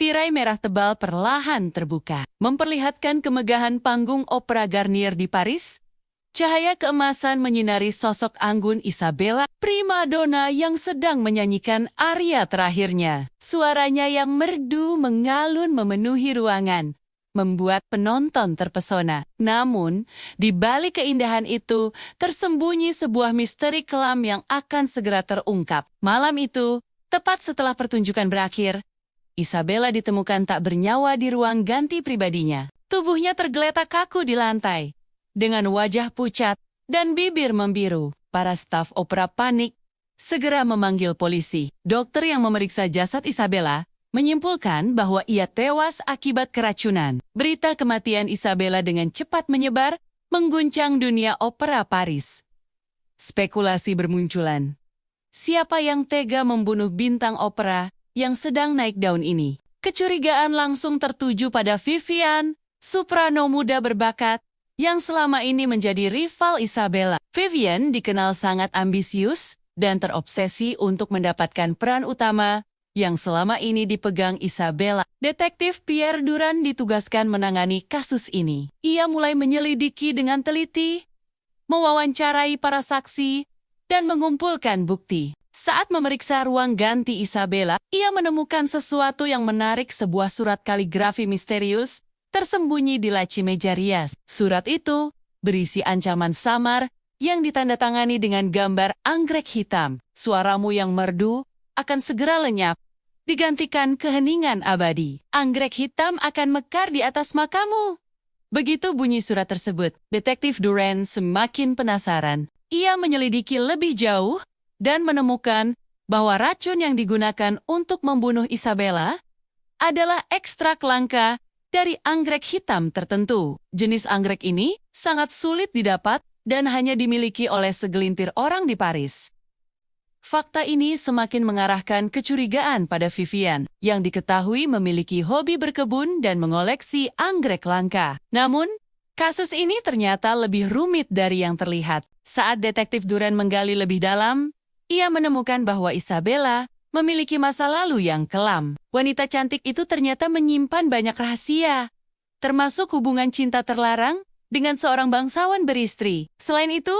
Tirai merah tebal perlahan terbuka, memperlihatkan kemegahan panggung Opera Garnier di Paris. Cahaya keemasan menyinari sosok anggun Isabella, primadona yang sedang menyanyikan aria terakhirnya. Suaranya yang merdu mengalun memenuhi ruangan, membuat penonton terpesona. Namun, di balik keindahan itu, tersembunyi sebuah misteri kelam yang akan segera terungkap. Malam itu, tepat setelah pertunjukan berakhir, Isabella ditemukan tak bernyawa di ruang ganti pribadinya. Tubuhnya tergeletak kaku di lantai, dengan wajah pucat dan bibir membiru. Para staf opera panik, segera memanggil polisi. Dokter yang memeriksa jasad Isabella menyimpulkan bahwa ia tewas akibat keracunan. Berita kematian Isabella dengan cepat menyebar, mengguncang dunia opera Paris. Spekulasi bermunculan. Siapa yang tega membunuh bintang opera yang sedang naik daun ini? Kecurigaan langsung tertuju pada Vivian, soprano muda berbakat, yang selama ini menjadi rival Isabella. Vivian dikenal sangat ambisius dan terobsesi untuk mendapatkan peran utama yang selama ini dipegang Isabella. Detektif Pierre Durand ditugaskan menangani kasus ini. Ia mulai menyelidiki dengan teliti, mewawancarai para saksi, dan mengumpulkan bukti. Saat memeriksa ruang ganti Isabella, ia menemukan sesuatu yang menarik, sebuah surat kaligrafi misterius tersembunyi di laci meja rias. Surat itu berisi ancaman samar yang ditandatangani dengan gambar anggrek hitam. Suaramu yang merdu akan segera lenyap, digantikan keheningan abadi. Anggrek hitam akan mekar di atas makamu. Begitu bunyi surat tersebut, Detektif Durand semakin penasaran. Ia menyelidiki lebih jauh dan menemukan bahwa racun yang digunakan untuk membunuh Isabella adalah ekstrak langka dari anggrek hitam tertentu. Jenis anggrek ini sangat sulit didapat dan hanya dimiliki oleh segelintir orang di Paris. Fakta ini semakin mengarahkan kecurigaan pada Vivian, yang diketahui memiliki hobi berkebun dan mengoleksi anggrek langka. Namun, kasus ini ternyata lebih rumit dari yang terlihat. Saat Detektif Durand menggali lebih dalam, ia menemukan bahwa Isabella memiliki masa lalu yang kelam. Wanita cantik itu ternyata menyimpan banyak rahasia, termasuk hubungan cinta terlarang dengan seorang bangsawan beristri. Selain itu,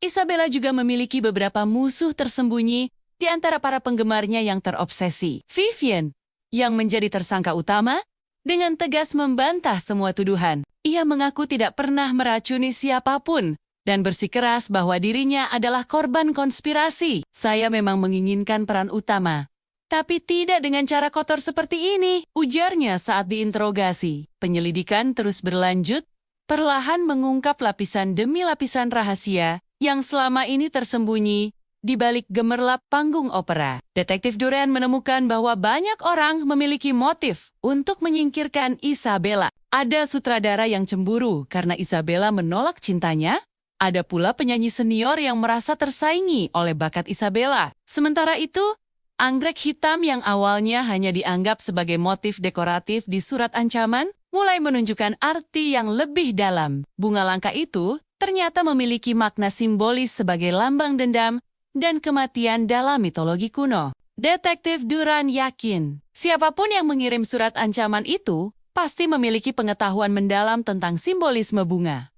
Isabella juga memiliki beberapa musuh tersembunyi di antara para penggemarnya yang terobsesi. Vivian, yang menjadi tersangka utama, dengan tegas membantah semua tuduhan. Ia mengaku tidak pernah meracuni siapapun dan bersikeras bahwa dirinya adalah korban konspirasi. Saya memang menginginkan peran utama, tapi tidak dengan cara kotor seperti ini, ujarnya saat diinterogasi. Penyelidikan terus berlanjut, perlahan mengungkap lapisan demi lapisan rahasia yang selama ini tersembunyi di balik gemerlap panggung opera. Detektif Durand menemukan bahwa banyak orang memiliki motif untuk menyingkirkan Isabella. Ada sutradara yang cemburu karena Isabella menolak cintanya. Ada pula penyanyi senior yang merasa tersaingi oleh bakat Isabella. Sementara itu, anggrek hitam yang awalnya hanya dianggap sebagai motif dekoratif di surat ancaman, mulai menunjukkan arti yang lebih dalam. Bunga langka itu ternyata memiliki makna simbolis sebagai lambang dendam dan kematian dalam mitologi kuno. Detektif Durand yakin, siapapun yang mengirim surat ancaman itu pasti memiliki pengetahuan mendalam tentang simbolisme bunga.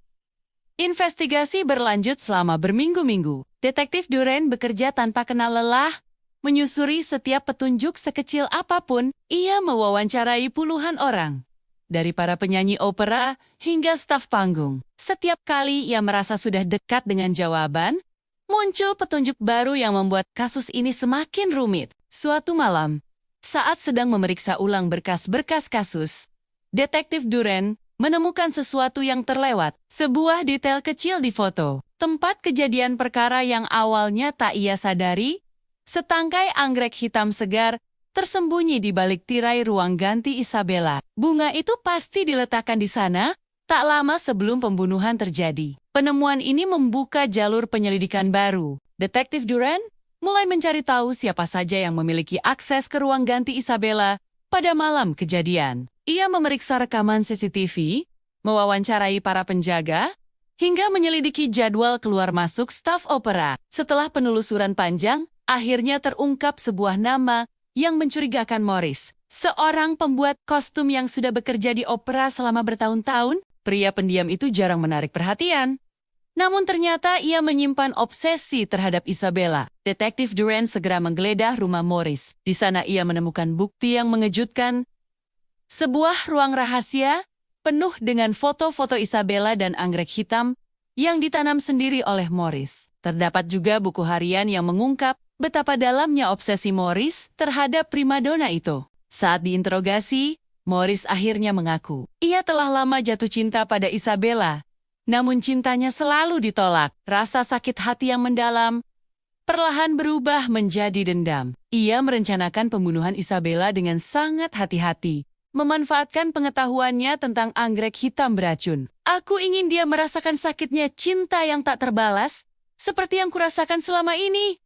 Investigasi berlanjut selama berminggu-minggu. Detektif Durand bekerja tanpa kenal lelah, menyusuri setiap petunjuk sekecil apapun. Ia mewawancarai puluhan orang, dari para penyanyi opera hingga staf panggung. Setiap kali ia merasa sudah dekat dengan jawaban, muncul petunjuk baru yang membuat kasus ini semakin rumit. Suatu malam, saat sedang memeriksa ulang berkas-berkas kasus, Detektif Durand menemukan sesuatu yang terlewat, sebuah detail kecil di foto. Tempat kejadian perkara yang awalnya tak ia sadari, setangkai anggrek hitam segar tersembunyi di balik tirai ruang ganti Isabella. Bunga itu pasti diletakkan di sana tak lama sebelum pembunuhan terjadi. Penemuan ini membuka jalur penyelidikan baru. Detektif Durand mulai mencari tahu siapa saja yang memiliki akses ke ruang ganti Isabella pada malam kejadian. Ia memeriksa rekaman CCTV, mewawancarai para penjaga, hingga menyelidiki jadwal keluar masuk staf opera. Setelah penelusuran panjang, akhirnya terungkap sebuah nama yang mencurigakan Maurice, Seorang pembuat kostum yang sudah bekerja di opera selama bertahun-tahun, pria pendiam itu jarang menarik perhatian. Namun ternyata ia menyimpan obsesi terhadap Isabella. Detektif Durant segera menggeledah rumah Morris. Di sana ia menemukan bukti yang mengejutkan. Sebuah ruang rahasia penuh dengan foto-foto Isabella dan anggrek hitam yang ditanam sendiri oleh Morris. Terdapat juga buku harian yang mengungkap betapa dalamnya obsesi Morris terhadap primadona itu. Saat diinterogasi, Morris akhirnya mengaku ia telah lama jatuh cinta pada Isabella. Namun cintanya selalu ditolak. Rasa sakit hati yang mendalam perlahan berubah menjadi dendam. Ia merencanakan pembunuhan Isabella dengan sangat hati-hati, memanfaatkan pengetahuannya tentang anggrek hitam beracun. Aku ingin dia merasakan sakitnya cinta yang tak terbalas, seperti yang kurasakan selama ini,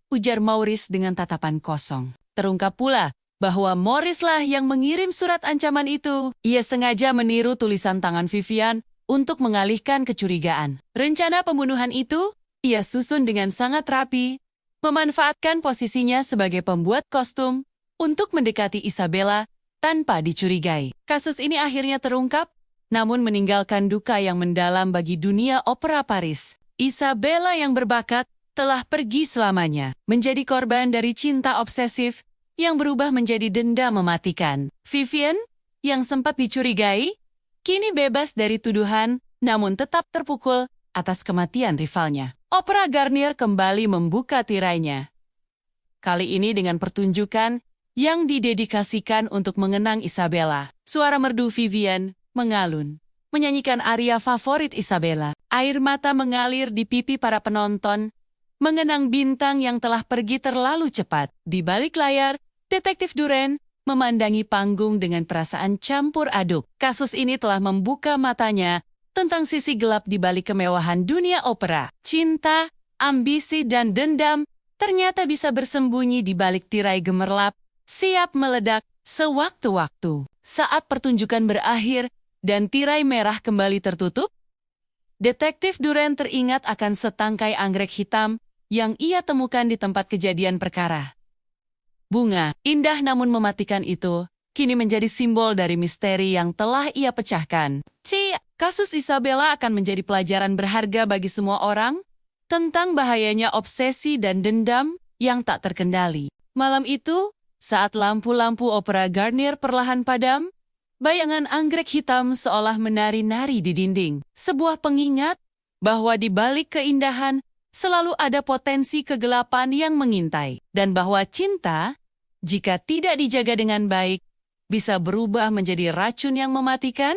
ujar Maurice dengan tatapan kosong. Terungkap pula bahwa Morrislah yang mengirim surat ancaman itu. Ia sengaja meniru tulisan tangan Vivian untuk mengalihkan kecurigaan. Rencana pembunuhan itu, ia susun dengan sangat rapi, memanfaatkan posisinya sebagai pembuat kostum untuk mendekati Isabella tanpa dicurigai. Kasus ini akhirnya terungkap, namun meninggalkan duka yang mendalam bagi dunia opera Paris. Isabella yang berbakat telah pergi selamanya, menjadi korban dari cinta obsesif yang berubah menjadi dendam mematikan. Vivian, yang sempat dicurigai, kini bebas dari tuduhan, namun tetap terpukul atas kematian rivalnya. Opera Garnier kembali membuka tirainya. Kali ini dengan pertunjukan yang didedikasikan untuk mengenang Isabella. Suara merdu Vivian mengalun, menyanyikan aria favorit Isabella. Air mata mengalir di pipi para penonton, mengenang bintang yang telah pergi terlalu cepat. Di balik layar, Detektif Durant memandangi panggung dengan perasaan campur aduk. Kasus ini telah membuka matanya tentang sisi gelap di balik kemewahan dunia opera. Cinta, ambisi, dan dendam ternyata bisa bersembunyi di balik tirai gemerlap, siap meledak sewaktu-waktu. Saat pertunjukan berakhir dan tirai merah kembali tertutup, Detektif Durant teringat akan setangkai anggrek hitam yang ia temukan di tempat kejadian perkara. Bunga, indah namun mematikan itu, kini menjadi simbol dari misteri yang telah ia pecahkan. Kasus Isabella akan menjadi pelajaran berharga bagi semua orang tentang bahayanya obsesi dan dendam yang tak terkendali. Malam itu, saat lampu-lampu opera Garnier perlahan padam, bayangan anggrek hitam seolah menari-nari di dinding. Sebuah pengingat bahwa di balik keindahan selalu ada potensi kegelapan yang mengintai, dan bahwa cinta, jika tidak dijaga dengan baik, bisa berubah menjadi racun yang mematikan.